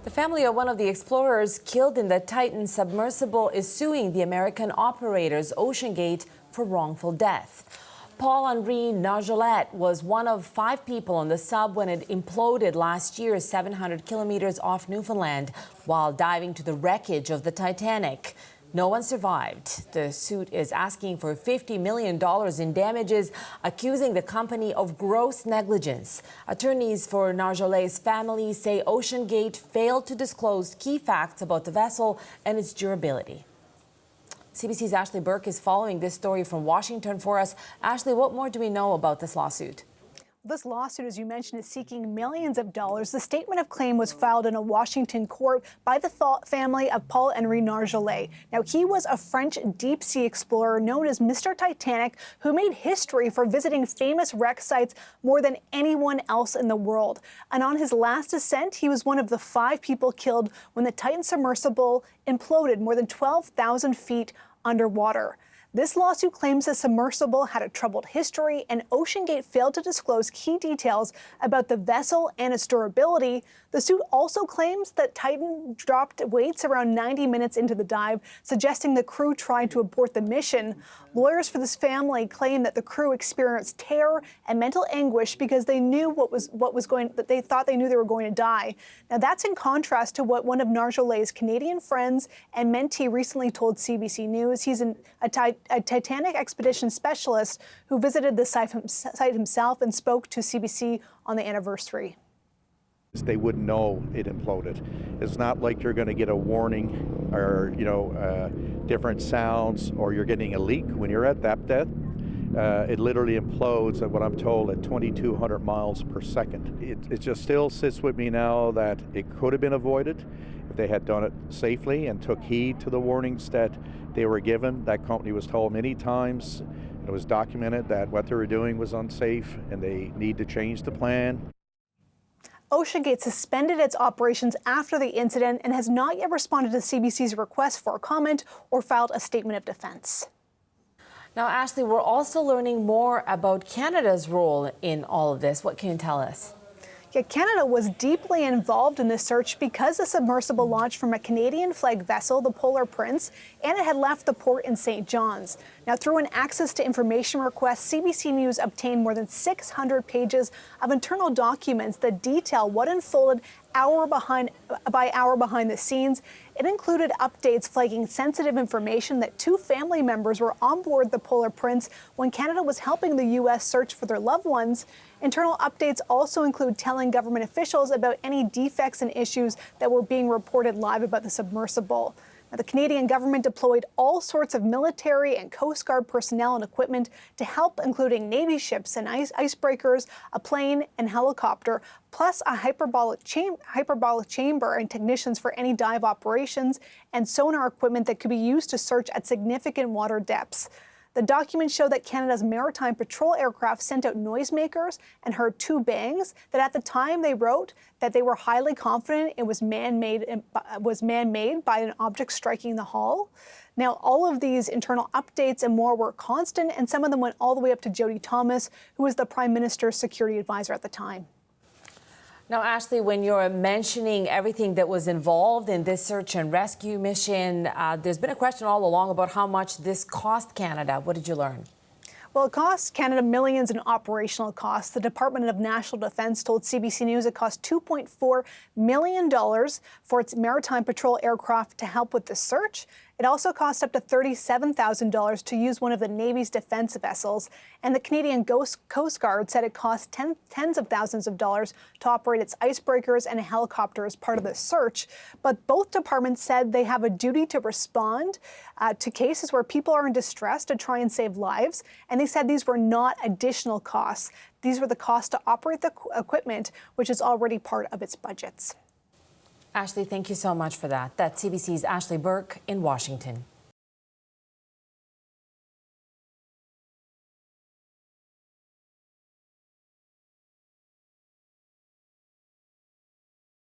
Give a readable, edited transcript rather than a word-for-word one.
The family of one of the explorers killed in the Titan submersible is suing the American operators OceanGate for wrongful death. Paul-Henri Nargeolet was one of 5 people on the sub when it imploded last year 700 kilometers off Newfoundland while diving to the wreckage of the Titanic. No one survived. The suit is asking for $50 million in damages, accusing the company of gross negligence. Attorneys for Nargeolet's family say OceanGate failed to disclose key facts about the vessel and its durability. CBC's Ashley Burke is following this story from Washington for us. Ashley, what more do we know about this lawsuit? This lawsuit, as you mentioned, is seeking millions of dollars. The statement of claim was filed in a Washington court by the family of Paul-Henri Nargeolet. Now, he was a French deep-sea explorer known as Mr. Titanic, who made history for visiting famous wreck sites more than anyone else in the world. And on his last ascent, he was one of the 5 people killed when the Titan submersible imploded more than 12,000 feet underwater. This lawsuit claims the submersible had a troubled history, and OceanGate failed to disclose key details about the vessel and its durability. The suit also claims that Titan dropped weights around 90 minutes into the dive, suggesting the crew tried to abort the mission. Lawyers for this family claim that the crew experienced terror and mental anguish because they knew that they thought they knew they were going to die. Now, that's in contrast to what one of Nargeolet's Canadian friends and mentee recently told CBC News. He's a Titanic expedition specialist who visited the site himself and spoke to CBC on the anniversary. They wouldn't know it imploded. It's not like you're going to get a warning or, different sounds, or you're getting a leak when you're at that depth. It literally implodes at what I'm told at 2,200 miles per second. It just still sits with me now that it could have been avoided if they had done it safely and took heed to the warnings that they were given. That company was told many times, and it was documented that what they were doing was unsafe and they need to change the plan. OceanGate suspended its operations after the incident and has not yet responded to CBC's request for a comment or filed a statement of defense. Now, Ashley, we're also learning more about Canada's role in all of this. What can you tell us? Yeah, Canada was deeply involved in this search because the submersible launched from a Canadian flag vessel, the Polar Prince, and it had left the port in St. John's. Now, through an access to information request, CBC News obtained more than 600 pages of internal documents that detail what unfolded hour by hour behind the scenes. It included updates flagging sensitive information that 2 family members were on board the Polar Prince when Canada was helping the U.S. search for their loved ones. Internal updates also include telling government officials about any defects and issues that were being reported live about the submersible. Now, the Canadian government deployed all sorts of military and Coast Guard personnel and equipment to help, including Navy ships and icebreakers, a plane and helicopter, plus a hyperbolic chamber and technicians for any dive operations, and sonar equipment that could be used to search at significant water depths. The documents show that Canada's maritime patrol aircraft sent out noisemakers and heard 2 bangs that at the time they wrote that they were highly confident it was man-made by an object striking the hull. Now, all of these internal updates and more were constant, and some of them went all the way up to Jody Thomas, who was the Prime Minister's security advisor at the time. Now, Ashley, when you're mentioning everything that was involved in this search and rescue mission, there's been a question all along about how much this cost Canada. What did you learn? Well, it cost Canada millions in operational costs. The Department of National Defence told CBC News it cost $2.4 million for its maritime patrol aircraft to help with the search. It also cost up to $37,000 to use one of the Navy's defense vessels. And the Canadian Coast Guard said it cost tens of thousands of dollars to operate its icebreakers and a helicopter as part of the search. But both departments said they have a duty to respond to cases where people are in distress to try and save lives. And they said these were not additional costs. These were the costs to operate the equipment, which is already part of its budgets. Ashley, thank you so much for that. That's CBC's Ashley Burke in Washington.